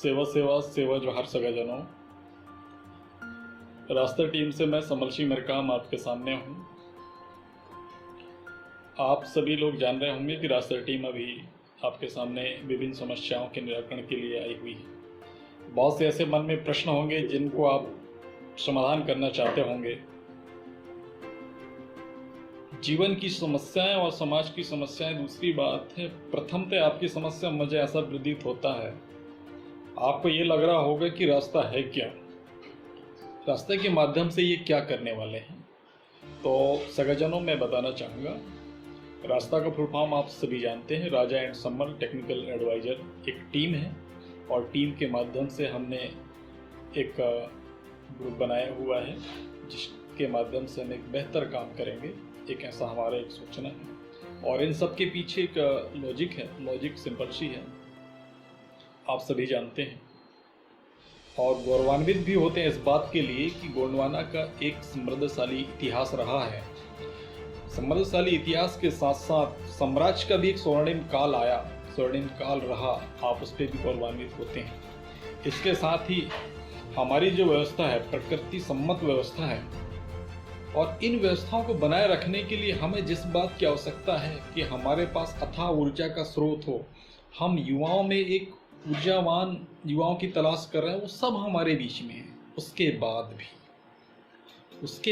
सेवा सेवा सेवा जोहार सगाजनों। रास्ता टीम से मैं समरशी मरकाम आपके सामने हूँ। आप सभी लोग जान रहे होंगे कि रास्ता टीम अभी आपके सामने विभिन्न समस्याओं के निराकरण के लिए आई हुई है। बहुत से ऐसे मन में प्रश्न होंगे जिनको आप समाधान करना चाहते होंगे। जीवन की समस्याएं और समाज की समस्याएं दूसरी बात है। प्रथमतः आपकी समस्या मुझे ऐसा प्रतीत होता है, आपको ये लग रहा होगा कि रास्ता है क्या, रास्ते के माध्यम से ये क्या करने वाले हैं। तो सगाजनों मैं बताना चाहूँगा, रास्ता का फुल फॉर्म आप सभी जानते हैं। राजा एंड समर टेक्निकल एडवाइज़र एक टीम है और टीम के माध्यम से हमने एक ग्रुप बनाया हुआ है जिसके माध्यम से हम एक बेहतर काम करेंगे। एक ऐसा हमारा एक सूचना है और इन सब के पीछे एक लॉजिक है। लॉजिक सिंपल सी है, आप सभी जानते हैं और गौरवान्वित भी होते हैं इस बात के लिए कि गोंडवाना का एक समृद्धशाली इतिहास रहा है। समृद्धशाली इतिहास के साथ साथ साम्राज्य का भी एक स्वर्णिम काल आया, स्वर्णिम काल रहा, आप उस पर भी गौरवान्वित होते हैं। इसके साथ ही हमारी जो व्यवस्था है प्रकृति सम्मत व्यवस्था है और इन व्यवस्थाओं को बनाए रखने के लिए हमें जिस बात की आवश्यकता है कि हमारे पास अथाह ऊर्जा का स्रोत हो, हम युवाओं में एक ऊर्जावान युवाओं की तलाश कर रहे हैं, वो सब हमारे बीच में है। उसके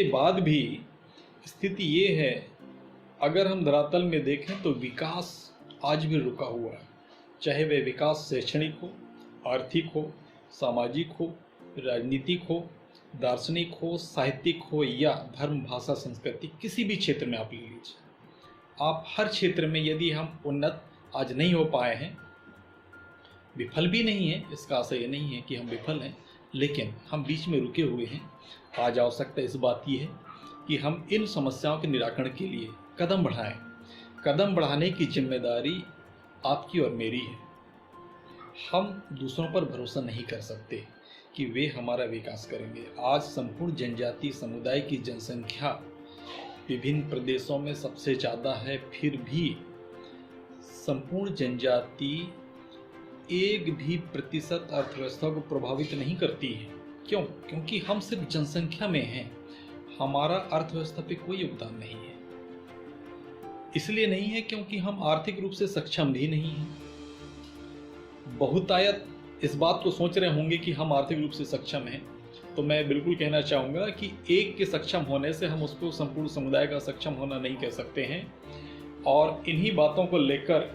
बाद भी स्थिति ये है, अगर हम धरातल में देखें तो विकास आज भी रुका हुआ है। चाहे वह विकास शैक्षणिक हो, आर्थिक हो, सामाजिक हो, राजनीतिक हो, दार्शनिक हो, साहित्यिक हो या धर्म भाषा संस्कृति, किसी भी क्षेत्र में आप ले लीजिए। आप हर क्षेत्र में यदि हम उन्नत आज नहीं हो पाए हैं, विफल भी नहीं है, इसका आशय ये नहीं है कि हम विफल हैं, लेकिन हम बीच में रुके हुए हैं। आज आवश्यकता इस बात की है कि हम इन समस्याओं के निराकरण के लिए कदम बढ़ाएं। कदम बढ़ाने की जिम्मेदारी आपकी और मेरी है। हम दूसरों पर भरोसा नहीं कर सकते कि वे हमारा विकास करेंगे। आज संपूर्ण जनजाति समुदाय की जनसंख्या विभिन्न प्रदेशों में सबसे ज़्यादा है, फिर भी संपूर्ण जनजाति एक भी प्रतिशत अर्थव्यवस्था को प्रभावित नहीं करती है। क्यों? क्योंकि हम सिर्फ जनसंख्या में हैं, हमारा अर्थव्यवस्था पे कोई योगदान नहीं है। इसलिए नहीं है क्योंकि हम आर्थिक रूप से सक्षम भी नहीं हैं। बहुतायत इस बात को सोच रहे होंगे कि हम आर्थिक रूप से सक्षम हैं, तो मैं बिल्कुल कहना चाहूँगा कि एक के सक्षम होने से हम उसको संपूर्ण समुदाय का सक्षम होना नहीं कह सकते हैं। और इन्हीं बातों को लेकर,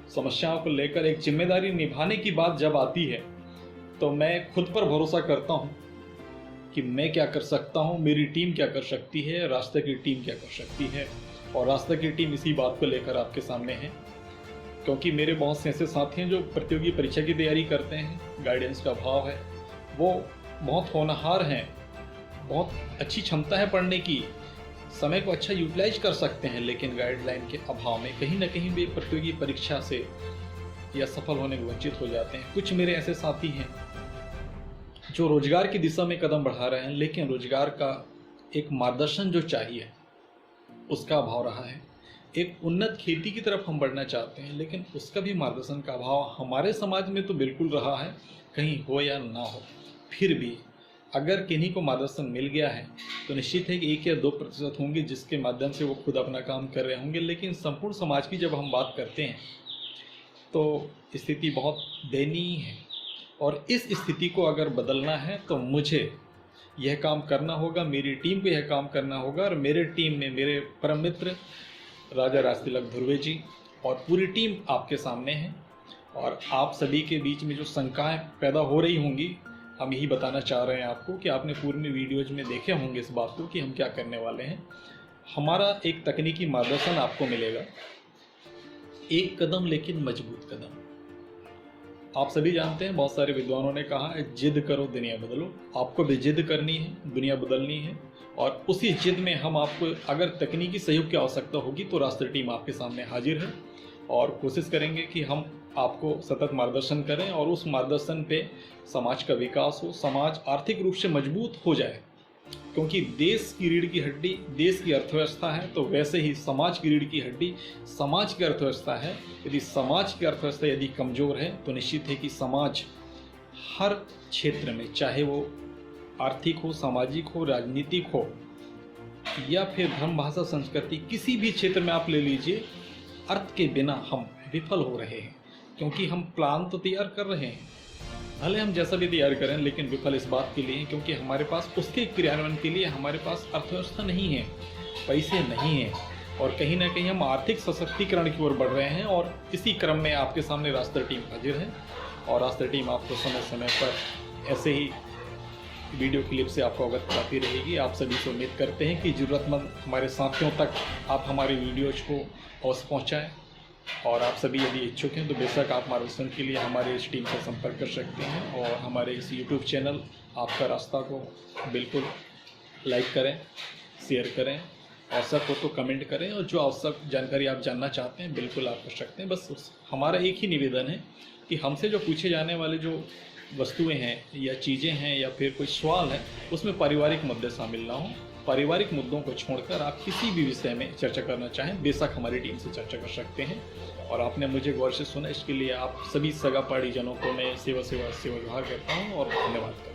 समस्याओं को लेकर एक जिम्मेदारी निभाने की बात जब आती है तो मैं खुद पर भरोसा करता हूँ कि मैं क्या कर सकता हूँ, मेरी टीम क्या कर सकती है, रास्ते की टीम क्या कर सकती है। और रास्ते की टीम इसी बात को लेकर आपके सामने है, क्योंकि मेरे बहुत से ऐसे साथी हैं जो प्रतियोगी परीक्षा की तैयारी करते हैं, गाइडेंस का अभाव है, वो बहुत होनहार हैं, बहुत अच्छी क्षमता है पढ़ने की, समय को अच्छा यूटिलाइज कर सकते हैं, लेकिन गाइडलाइन के अभाव में कहीं ना कहीं वे प्रतियोगी परीक्षा से या सफल होने को वंचित हो जाते हैं। कुछ मेरे ऐसे साथी हैं जो रोजगार की दिशा में कदम बढ़ा रहे हैं, लेकिन रोजगार का एक मार्गदर्शन जो चाहिए उसका अभाव रहा है। एक उन्नत खेती की तरफ हम बढ़ना चाहते हैं, लेकिन उसका भी मार्गदर्शन का अभाव हमारे समाज में तो बिल्कुल रहा है, कहीं हो या ना हो। फिर भी अगर किन्हीं को मार्गदर्शन मिल गया है तो निश्चित है कि 1 या 2% होंगे जिसके माध्यम से वो खुद अपना काम कर रहे होंगे। लेकिन संपूर्ण समाज की जब हम बात करते हैं तो स्थिति बहुत दयनीय है और इस स्थिति को अगर बदलना है तो मुझे यह काम करना होगा, मेरी टीम को यह काम करना होगा। और मेरे टीम में मेरे परम मित्र राजा राजतिलक धुर्वे जी और पूरी टीम आपके सामने है। और आप सभी के बीच में जो शंकाएं पैदा हो रही होंगी, हम यही बताना चाह रहे हैं आपको कि आपने पूरी वीडियोज में देखे होंगे इस बात को कि हम क्या करने वाले हैं। हमारा एक तकनीकी मार्गदर्शन आपको मिलेगा, एक कदम लेकिन मजबूत कदम। आप सभी जानते हैं, बहुत सारे विद्वानों ने कहा है, जिद करो दुनिया बदलो। आपको भी जिद करनी है, दुनिया बदलनी है। और उसी जिद में हम आपको अगर तकनीकी सहयोग की आवश्यकता होगी तो रास्ते टीम आपके सामने हाजिर है और कोशिश करेंगे कि हम आपको सतत मार्गदर्शन करें और उस मार्गदर्शन पे समाज का विकास हो, समाज आर्थिक रूप से मजबूत हो जाए। क्योंकि देश की रीढ़ की हड्डी देश की अर्थव्यवस्था है, तो वैसे ही समाज की रीढ़ की हड्डी समाज की अर्थव्यवस्था है। यदि समाज की अर्थव्यवस्था यदि कमज़ोर है तो निश्चित है कि समाज हर क्षेत्र में, चाहे वो आर्थिक हो, सामाजिक हो, राजनीतिक हो या फिर धर्म, भाषा, संस्कृति, किसी भी क्षेत्र में आप ले लीजिए, अर्थ के बिना हम विफल हो रहे हैं। क्योंकि हम प्लान तो तैयार कर रहे हैं, भले हम जैसा भी तैयार करें, लेकिन विफल इस बात के लिए क्योंकि हमारे पास उसके क्रियान्वयन के लिए हमारे पास अर्थव्यवस्था नहीं है, पैसे नहीं हैं, और कहीं ना कहीं हम आर्थिक सशक्तिकरण की ओर बढ़ रहे हैं। और इसी क्रम में आपके सामने रास्ता टीम हाजिर है, और रास्ता टीम आपको समय समय पर ऐसे ही वीडियो क्लिप से आपको अवगत कराती रहेगी। आप सभी से उम्मीद करते हैं कि ज़रूरतमंद हमारे साथियों तक आप हमारे वीडियोज को अवश्य पहुँचाएँ, और आप सभी यदि इच्छुक हैं तो बेशक आप मार्गदर्शन के लिए हमारे इस टीम से संपर्क कर सकते हैं। और हमारे इस यूट्यूब चैनल आपका रास्ता को बिल्कुल लाइक करें, शेयर करें, आवश्यक हो तो कमेंट करें, और जो आवश्यक जानकारी आप जानना चाहते हैं बिल्कुल आप कर सकते हैं। बस हमारा एक ही निवेदन है कि हमसे जो पूछे जाने वाले जो वस्तुएं हैं या चीज़ें हैं या फिर कोई सवाल है, उसमें पारिवारिक मुद्दे शामिल ना हो। पारिवारिक मुद्दों को छोड़कर आप किसी भी विषय में चर्चा करना चाहें, बेशक हमारी टीम से चर्चा कर सकते हैं। और आपने मुझे गौर से सुना, इसके लिए आप सभी सगा परिजनों को मैं सेवा विभाग करता हूँ और धन्यवाद करता हूँ।